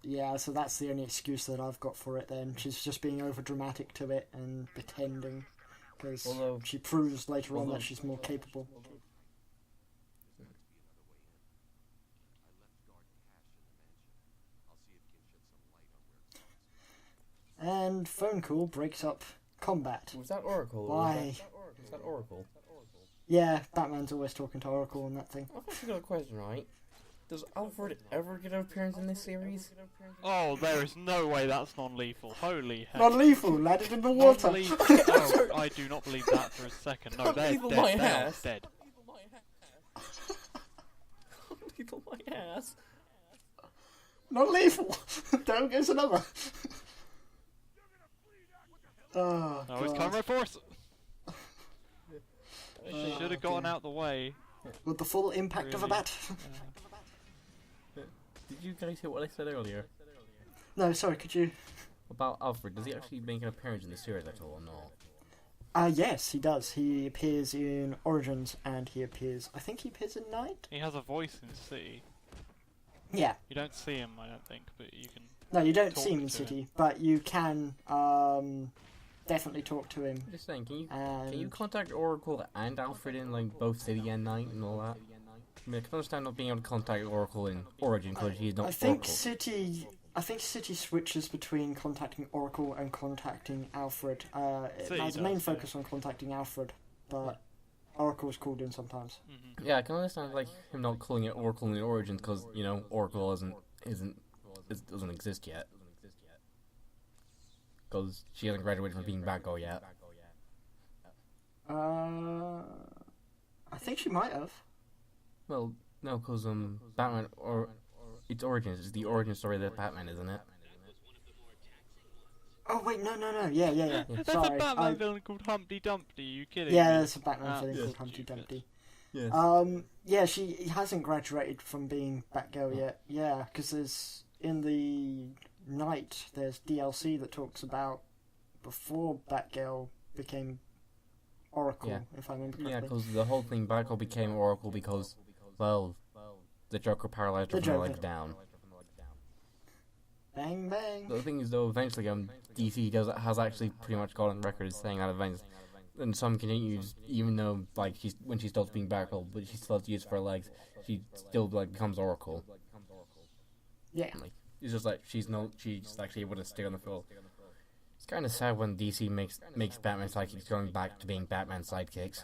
Yeah, so that's the only excuse that I've got for it then. She's just being over-dramatic to it and pretending. Because she proves later on that she's more capable. And phone call breaks up combat. Was that Oracle? Why? Was that Oracle? Yeah, Batman's always talking to Oracle and that thing. I've actually got a question, right? Does Alfred ever get an appearance in this series? Oh, there is no way that's non-lethal. Holy heck. Non-lethal, landed in the water. Oh, I do not believe that for a second. No, they're dead. My They are ass. dead. Lethal my ass. Non-lethal. Down goes another. Oh, No, it's camera force. Should have gotten out the way. With the full impact of a bat. Did you guys hear what I said earlier? No, sorry, could you... About Alfred, does he actually make an appearance in the series at all or not? Yes, he does. He appears in Origins and I think he appears in Night? He has a voice in City. Yeah. You don't see him, I don't think, but you can... No, you don't see him in City, but you can definitely talk to him. Just saying, can you contact Oracle and Alfred in like both City and Night and all that? I mean, I can understand not being able to contact Oracle in Origin because he's not Oracle. I think City switches between contacting Oracle and contacting Alfred. It has a main focus on contacting Alfred, but Oracle's called in sometimes. Mm-hmm. Yeah, I can understand like him not calling it Oracle in Origins because Oracle doesn't exist yet. Because she hasn't graduated from being Batgirl yet. I think she might have. Well, no, because Batman it's Origins. It's the origin story that Batman, isn't it? Oh wait, no. Yeah. There's Sorry, a Batman villain called Humpty Dumpty. You kidding? Yeah, me? there's a Batman villain called Humpty Dumpty. Yes. Yeah, she hasn't graduated from being Batgirl yet. Yeah, because there's in the Night there's DLC that talks about before Batgirl became Oracle, if I remember correctly. Yeah, because the whole thing, Batgirl became Oracle because, well, the Joker paralyzed her from the legs down. Bang bang. The thing is, though, eventually, DC has actually pretty much got on record as saying that events, and some continues, even though like when she stops being Batgirl, but she still has to use her legs, she still becomes Oracle. Yeah. It's just like she's actually able to stay on the field. It's kind of sad when DC makes Batman sidekicks going back to being Batman sidekicks.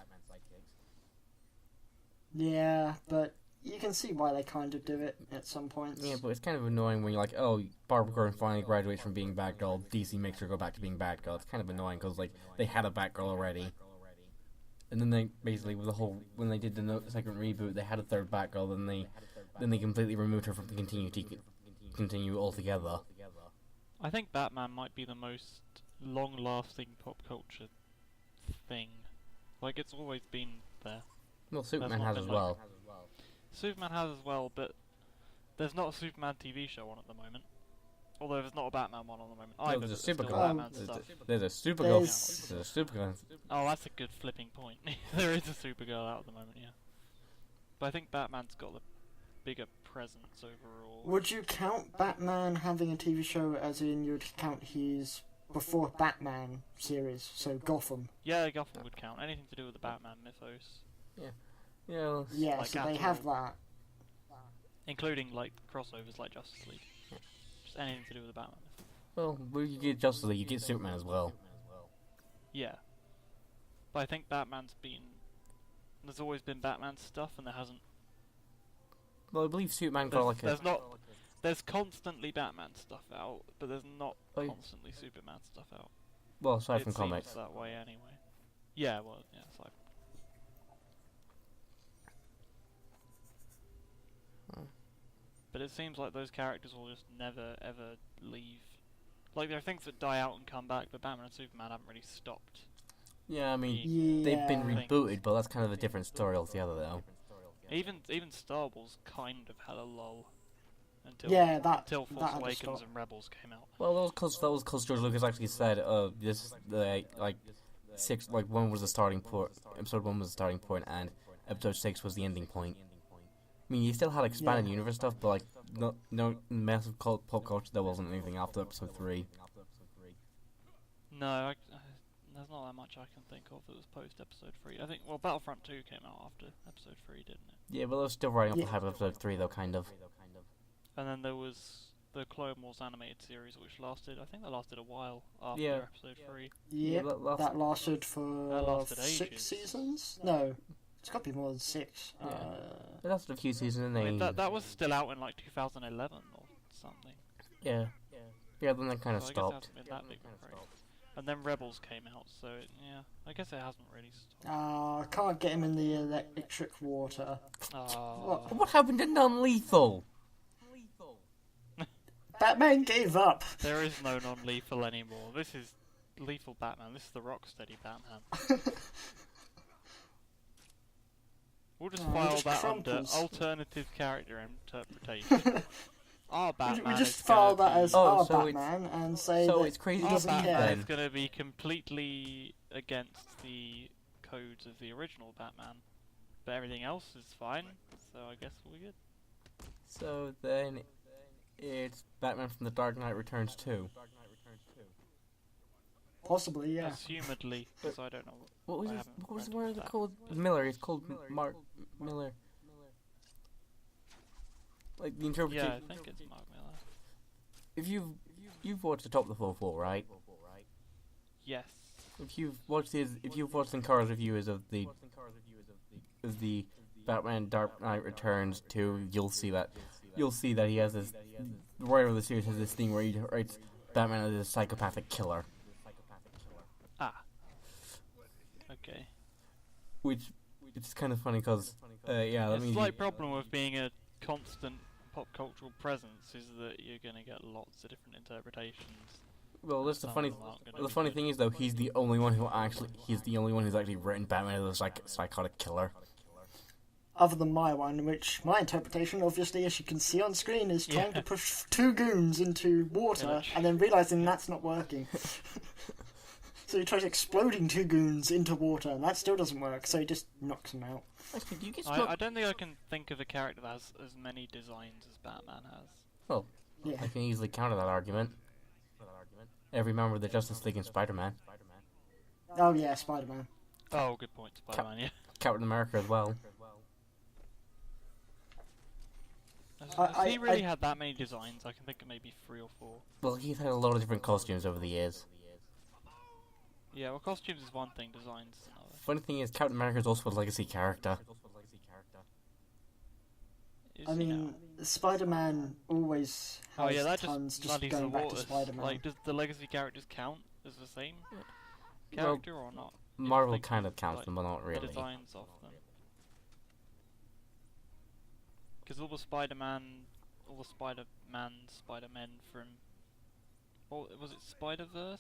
Yeah, but you can see why they kind of do it at some points. Yeah, but it's kind of annoying when you're like, oh, Barbara Gordon finally graduates from being Batgirl, DC makes her go back to being Batgirl. It's kind of annoying because like they had a Batgirl already, and then they basically when they did the second reboot, they had a third Batgirl. Then they completely removed her from the continue altogether. I think Batman might be the most long-lasting pop culture thing. Like, it's always been there. Well, Superman has as well. Superman has as well, but there's not a Superman TV show on at the moment. Although there's not a Batman one on the moment either. There's a Supergirl. There's a Supergirl. There's a Supergirl. Oh, that's a good flipping point. There is a Supergirl out at the moment, yeah. But I think Batman's got the bigger presence overall. Would you count Batman having a TV show as in you'd count his before Batman series, so Gotham? Yeah, Gotham would count. Anything to do with the Batman mythos. Yeah, like so they have that. Including, like, crossovers like Justice League. Just anything to do with the Batman mythos. Well, you get Justice League, you get Superman as well. Yeah. But I think Batman's been... There's always been Batman stuff, and there hasn't... Well, I believe Superman got like There's constantly Batman stuff out, but there's not constantly Superman stuff out. Well, aside from comics. It seems that way anyway. Yeah, well, yeah, aside. But it seems like those characters will just never, ever leave. Like, there are things that die out and come back, but Batman and Superman haven't really stopped. Yeah, I mean, they've been rebooted, but that's kind of a different story altogether, though. Even Star Wars kind of had a lull until Force Awakens and Rebels came out. Well, that was because George Lucas actually said, one was the starting point, episode 1 was the starting point, and episode 6 was the ending point. I mean, you still had expanded universe stuff, but like no massive pop culture. There wasn't anything after episode 3. No, there's not that much I can think of that was post episode 3. I think Battlefront 2 came out after episode 3, didn't it? Yeah, but they were still writing up the hype of episode 3 though, kind of. And then there was the Clone Wars animated series, which lasted a while after Yeah. episode 3. Yeah, that lasted That for lasted 6 ages. seasons? No, it's got to be more than 6. Yeah. It lasted a few seasons and I mean, then... that was still out in like 2011 or something. Yeah, then they kind of So I guess it stopped. hasn't been that big of a break. And then Rebels came out, so I guess it hasn't really stopped. Can't get him in the electric water. What happened to non-lethal? Batman gave up. There is no non-lethal anymore. This is lethal Batman. This is the Rocksteady Batman. We'll just file just that under crumples. alternative character interpretation. Our Batman We just is file gonna that be- as Oh, our so it's- Batman and say so that it's crazy he Our doesn't Steve Batman care. then. is going to be completely against the codes of the original Batman. But everything else is fine, so I guess we're good. So then it's Batman from the Dark Knight Returns 2. Possibly, yeah. Assumedly, because I don't know. What was I his, haven't what was read the word that. called? Miller. It's called Mark Miller. Like the interpretation. Yeah, I think it's Mark Miller. If you've watched the Top of the 4-4, right? Yes. If you've watched Sincar's reviews of the Batman Dark Knight Returns 2, you'll see that he has this. The writer of the series has this thing where he writes Batman as a psychopathic killer, Ah. Okay. which it's kind of funny because that The means slight problem with being a constant pop cultural presence is that you're going to get lots of different interpretations. well, that's the Some funny. of them aren't gonna The be funny good. thing is though, he's the only one who's actually written Batman as a psychotic killer. Other than my one, which my interpretation, obviously, as you can see on screen, is trying to push 2 goons into water and then realizing that's not working. So he tries exploding 2 goons into water, and that still doesn't work, so he just knocks them out. Actually, do you get I don't think I can think of a character that has as many designs as Batman has. Well, Yeah. I can easily counter that argument. Every member of the Justice League and Spider-Man, Oh yeah, Spider-Man. Oh, good point, Spider-Man, yeah. Captain America as well. Has he really had that many designs? I can think of maybe 3 or 4. Well, he's had a lot of different costumes over the years. Yeah, well, costumes is one thing, designs is another. Funny thing is, Captain America is also a legacy character. Is I he mean, now? Spider-Man always has Oh yeah, that tons just just muddies the going back to waters. Spider-Man. Like, does the legacy characters count as the same Well, character or not? If you Marvel think kind of of, counts like, them, but not the really. designs of them. Because all the Spider-Man, Spider-Men from... What was it, Spider-Verse?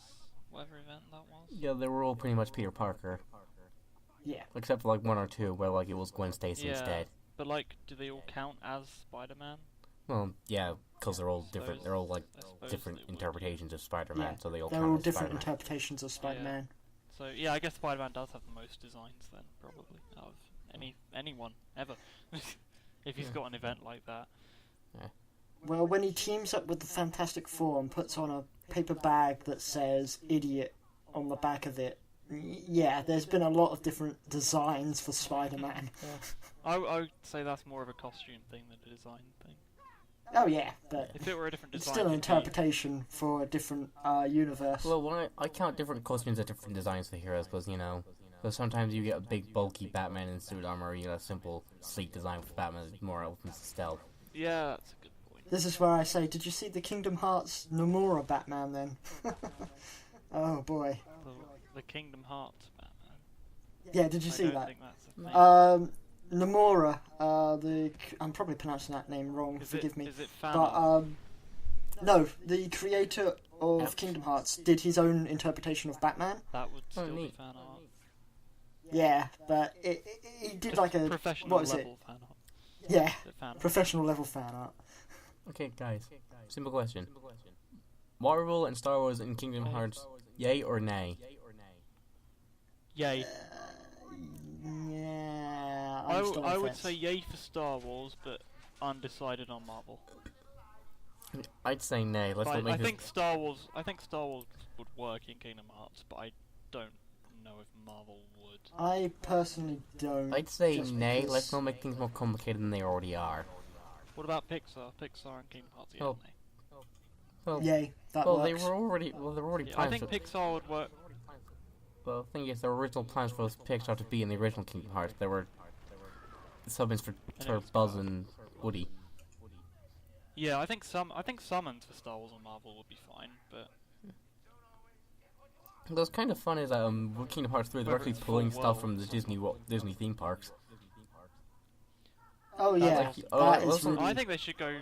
Whatever event that was? Yeah, they were all pretty much Peter Parker, Yeah. except for like 1 or 2 where like it was Gwen Stacy Yeah. instead. But like, do they all count as Spider-Man? Well, yeah, because they're all Suppose- different. They're all like I suppose different they would. interpretations of Spider-Man, Yeah, so they all They're count all as different Spider-Man. interpretations of Spider-Man. So yeah, I guess Spider-Man does have the most designs then, probably, out of anyone ever. If he's Yeah. got an event like that. Well, when he teams up with the Fantastic Four and puts on a paper bag that says "idiot" on the back of it, yeah, there's been a lot of different designs for Spider-Man. I would say that's more of a costume thing than a design thing. Oh yeah, but If it were a different it's design, still an it'd be- interpretation for a different universe. Well, when I count different costumes as different designs for heroes, because because sometimes you get a big bulky Batman in suit armor, you get a simple sleek design for Batman that's more opens to stealth. Yeah, that's a good point. This is where I say, did you see the Kingdom Hearts Nomura Batman then? Oh boy. The Kingdom Hearts Batman. Yeah, did you I see don't that? think that's a thing. Nomura, I'm probably pronouncing that name wrong, forgive me. Is it fan But, art? no, the creator of Ouch. Kingdom Hearts did his own interpretation of Batman. That would still be neat. fan art. Yeah, but he did Just like a, professional what is it? level fan art. Yeah, Is it fan art? professional level fan art. Okay, guys. Simple question. Marvel and Star Wars in Kingdom Hearts, yay or nay? Yay. Yeah, I I'm still on I the would fence. say yay for Star Wars, but undecided on Marvel. I'd say nay. Let's not But I make this. think Star Wars. I think Star Wars would work in Kingdom Hearts, but I don't know if Marvel would. I personally don't. I'd say just nay. because- Let's not make things more complicated than they already are. What about Pixar? Pixar and Kingdom Hearts, yeah, Oh. they? Well, Yay, that well, works. they were already. Well, there were already Yeah, I plans. think Pixar would work. Well, the thing is, there were original plans for Pixar to be in the original Kingdom Hearts. There were sub-ins for Buzz and Woody. Yeah, I think summons for Star Wars and Marvel would be fine, but What's kind of fun is that with Kingdom Hearts 3, they're Whether actually it's pulling full stuff from the worlds Disney theme parks. Oh yeah, like- that well, is really. I think they should go.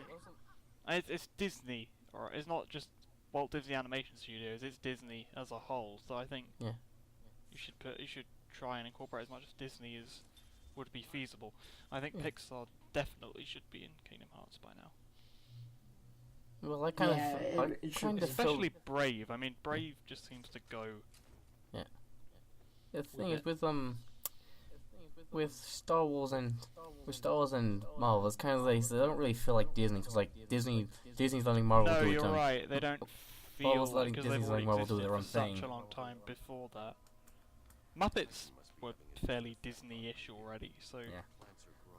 It's Disney, or it's not just Walt Disney Animation Studios. It's Disney as a whole. So I think Yeah. you should try and incorporate as much of Disney as would be feasible. I think Yeah. Pixar definitely should be in Kingdom Hearts by now. Well, I kind Yeah, of, it should kind be. of Especially Brave. I mean, Brave just seems to go. The thing with is with Star Wars and Marvel, it's kind of like they don't really feel like Disney because like Disney's letting Marvel No, do its you're own. right. They don't feel Marvel's like letting because they've Disney's already letting Marvel do existed their for own such thing. a long time before that. Muppets were fairly Disney-ish already, so. Yeah.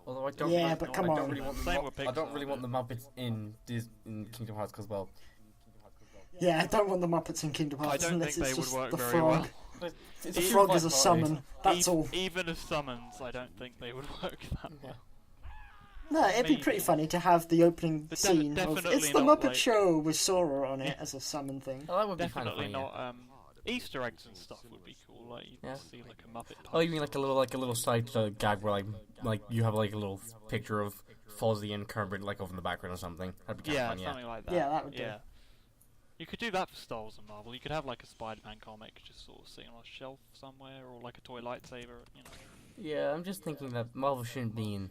Although I don't, Yeah, really, but I come don't on. really want the Same with I don't Pixar, really want the but- Muppets in Kingdom Hearts because well, Yeah, I don't want the Muppets in Kingdom I Hearts don't unless think they it's would just work the very frog. well. The frog is a summon. That's all. Even as summons, I don't think they would work that well. No, it'd be pretty maybe. funny to have the opening But scene of definitely "It's the not Muppet like- Show" with Sora on it as a summon thing. Oh, that would be kind of Definitely funny. not. Easter eggs and stuff would be cool. Like you Yeah. see like a Muppet. Oh, you mean like a little side gag where like you have like a little picture of Fozzie and Kermit like over in the background or something. That'd be kind Yeah, of fun. Yeah. something like that. Yeah, that would do. Yeah. You could do that for Star Wars and Marvel. You could have like a Spider-Man comic just sort of sitting on a shelf somewhere, or like a toy lightsaber. You know. Yeah, I'm just thinking that Marvel shouldn't be in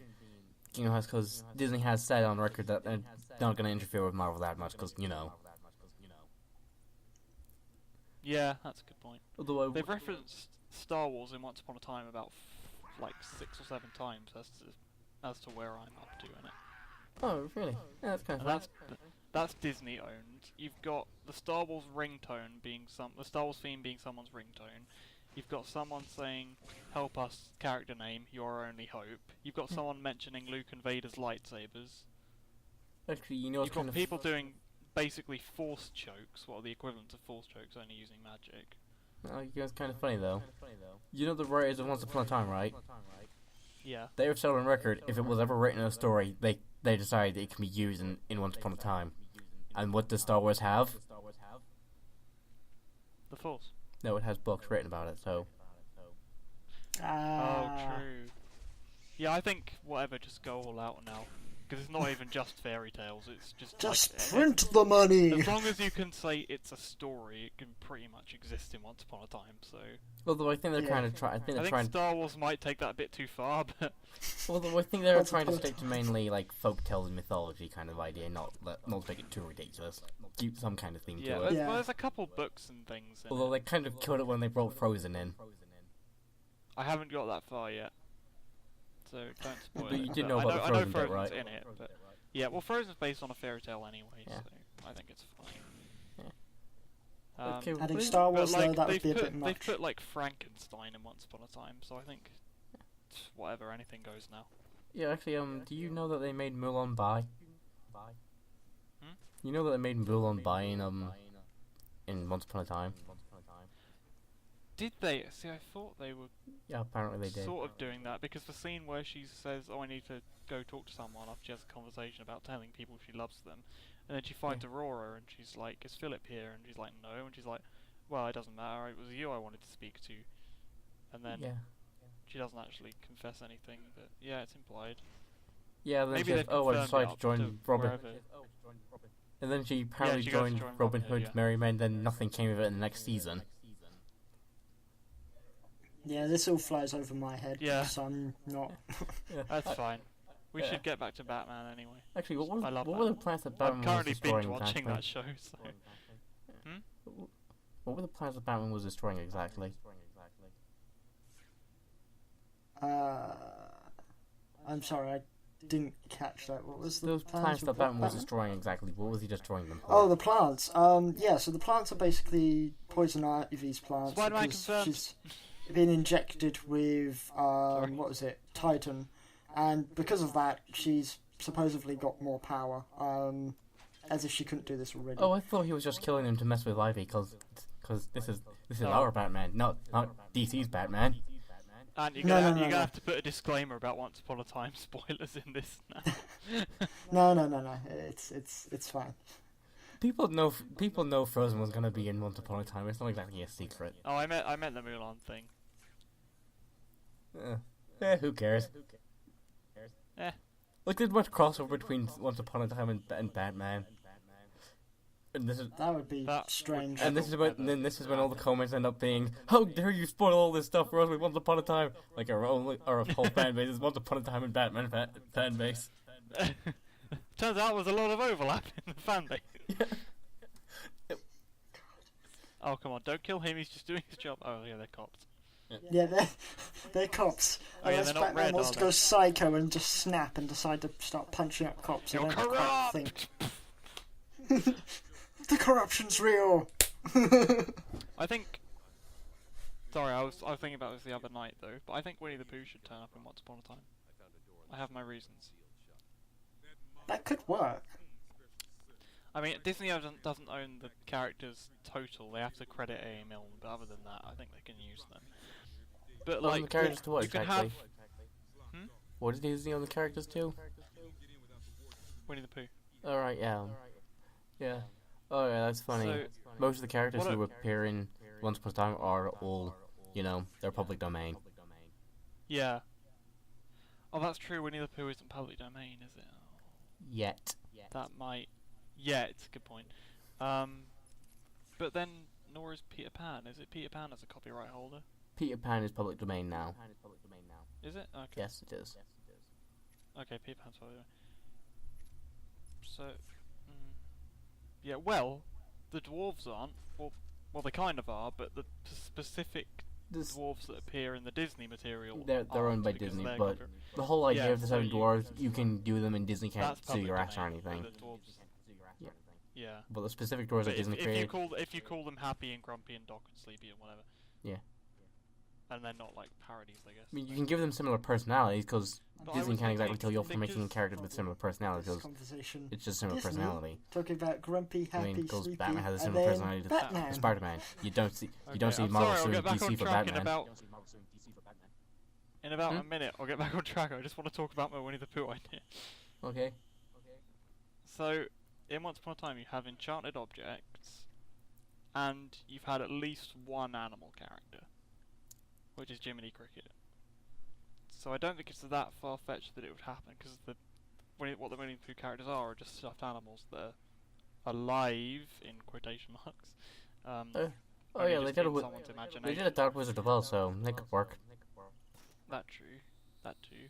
Kingdom Hearts because Disney has said on record that they're not going to interfere with Marvel that much because you know. Yeah, that's a good point. Although I They've referenced Star Wars in Once Upon a Time about like 6 or 7 times as to where I'm up to in it. oh really? Yeah, that's kind of And fun. that's Disney owned. You've got the Star Wars ringtone being the Star Wars theme being someone's ringtone. You've got someone saying, "Help us," character name, "Your only hope." You've got someone mentioning Luke and Vader's lightsabers. Actually, you know what's You've kind got of people doing basically force chokes, well, the equivalent of force chokes, only using magic. Oh, you know what's kind of funny though. You know the writers of Once Upon a Time, right? Yeah. They have said on record if it was ever written in a story, they decided it can be used in Once Upon a Time. And what does Star Wars have? The force. No, it has books written about it. So Ah, Oh, true. Yeah, I think whatever, just go all out now. Because it's not even just fairy tales, it's just like, print the money. as long as you can say it's a story, it can pretty much exist in Once Upon a Time, so... although I think they're Yeah. trying to try. I think I they're think trying. Star Wars might take that a bit too far, but... Although I think they're Once trying to upon a stick to mainly like folk tales and mythology kind of idea, not make it too ridiculous. Keep some kind of theme Yeah, to there's, it. Yeah. well, there's a couple books and things in Although it. they kind of killed it when they brought Frozen in. I haven't got that far yet, so don't spoil But it. you did but know about the I know Frozen bit, Frozen's right? in it, but... Yeah, well, Frozen's based on a fairy tale anyway, Yeah. so I think it's fine. Yeah. Okay, I think well, Star But Wars though like, that would they've be a put, bit they've much. put like Frankenstein in Once Upon a Time, so I think whatever, anything goes now. Yeah, actually, do you know that they made Mulan Bai? Hmm? You know that they made Mulan Bai in Once Upon a Time? Did they? See, I thought they were Yeah, apparently they did. sort of doing that because the scene where she says, "Oh, I need to go talk to someone," after she has a conversation about telling people she loves them, and then she finds Aurora and she's like, "Is Philip here?" And she's like, "No," and she's like, "Well, it doesn't matter. It was you I wanted to speak to," and then Yeah. she doesn't actually confess anything, but yeah, it's implied. Yeah, then Maybe she says, they've "Oh, I confirmed decided it to up join Robin." wherever. And then she apparently she goes to joined join Robin Robin Hood, Hood's yeah. Merry Men. Then nothing came of it in the next season. Yeah, this all flies over my head. Yeah. So I'm not. Yeah. That's fine. We yeah. should get back to Batman anyway. Actually, what I love were the Batman. plans that Batman I'm was currently destroying binge watching exactly? that show, so. What were the plans that Batman was destroying exactly? I'm sorry, I didn't catch that. What was the Those plants that with Batman was Batman? destroying exactly. What was he destroying them for? Oh, the plants. Yeah, so the plants are basically Poison Ivy's plants. Spider-Man because confirmed. she's been injected with, Sorry. what was it? Titan. And because of that, she's supposedly got more power. As if she couldn't do this already. Oh, I thought he was just killing him to mess with Ivy, because this is No. our Batman, not DC's Batman. And you're No, gonna, no, no, you're no. gonna have to put a disclaimer about Once Upon a Time spoilers in this No. now. It's fine. People know Frozen was gonna be in Once Upon a Time. It's not exactly a secret. Oh, I meant the Mulan thing. Who cares? Eh. Look, there's much crossover between Once Upon a Time and Batman. And this is That would be That strange. and this is when all the comments end up being, "How dare you spoil all this stuff for us with Once Upon a Time?" Like our whole fan base is Once Upon a Time and Batman fan base. Turns out there's a lot of overlap in the fan base. Oh, come on, don't kill him, he's just doing his job. Oh, yeah, they're cops. Yeah, they're cops. Oh, yeah, Unless they're not Batman red, wants are to they? go psycho and just snap and decide to start punching up cops. I You're don't quite corrupt! think. The corruption's real. I think... Sorry, I was thinking about this the other night, though, but I think Winnie the Pooh should turn up in Once Upon a Time. I have my reasons. That could work. I mean, Disney doesn't own the characters total. They have to credit A. Milne, but other than that, I think they can use them. But Well, like, the characters to what you can exactly? have What did Disney on the characters to? Winnie the Pooh. Alright, yeah. Yeah. Oh yeah, that's funny. So, Most of the characters what who appear in Once Upon a Time are all, they're public domain. yeah. Oh, that's true. Winnie the Pooh isn't public domain, is it? Oh, Yet. that might. Yeah, it's a good point. But then nor is Peter Pan. Is it Peter Pan as a copyright holder? Peter Pan is public domain now. Is it? Okay. Yes, it is. Okay, Peter Pan's public domain. So, yeah. Well, the dwarves aren't. Well, they kind of are, but the specific dwarves that appear in the Disney material They're owned aren't by because Disney, they're but the whole idea Yeah, of the so Seven you- Dwarves, you can do them and Disney can't that's sue public your ass or domain, but anything. the dwarves. Yeah. Yeah. But the specific dwarves But that Disney if created, you call them Happy and Grumpy and Doc and Sleepy and whatever. Yeah. And they're not like parodies, I guess. I mean, you can give them similar personalities, because But I Disney was can't exactly thinking tell you off for making because- characters with similar personalities, This because conversation. it's just similar Disney? personality. Talking about grumpy, I happy, mean, because sleepy, Batman has a and similar then personality to Batman. Spider-Man. You don't see Okay, I'm Marvel sorry, I'll suing get back on DC for track Batman. in about Hmm? a minute. I'll get back on track. I just want to talk about my Winnie the Pooh idea. Okay. So, in Once Upon a Time, you have enchanted objects, and you've had at least one animal character, which is Jiminy Cricket. So I don't think it's that far-fetched that it would happen, because what the Winnie the Pooh characters are just stuffed animals that are alive, in quotation marks. Oh only yeah, just they did in it. someone's They imagination. did a Dark Wizard as well, so they could work. That true. That too.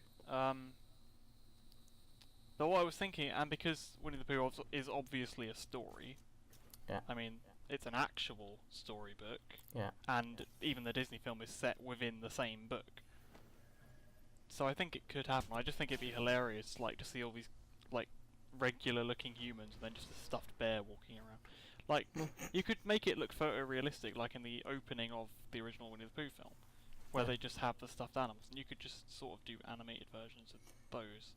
But what I was thinking, and because Winnie the Pooh is obviously a story, Yeah. I mean, it's an actual storybook, Yeah. and even the Disney film is set within the same book. So I think it could happen. I just think it'd be hilarious, like, to see all these, like, regular-looking humans and then just a stuffed bear walking around. Like, you could make it look photorealistic, like in the opening of the original Winnie the Pooh film, where Yeah. they just have the stuffed animals, and you could just sort of do animated versions of those.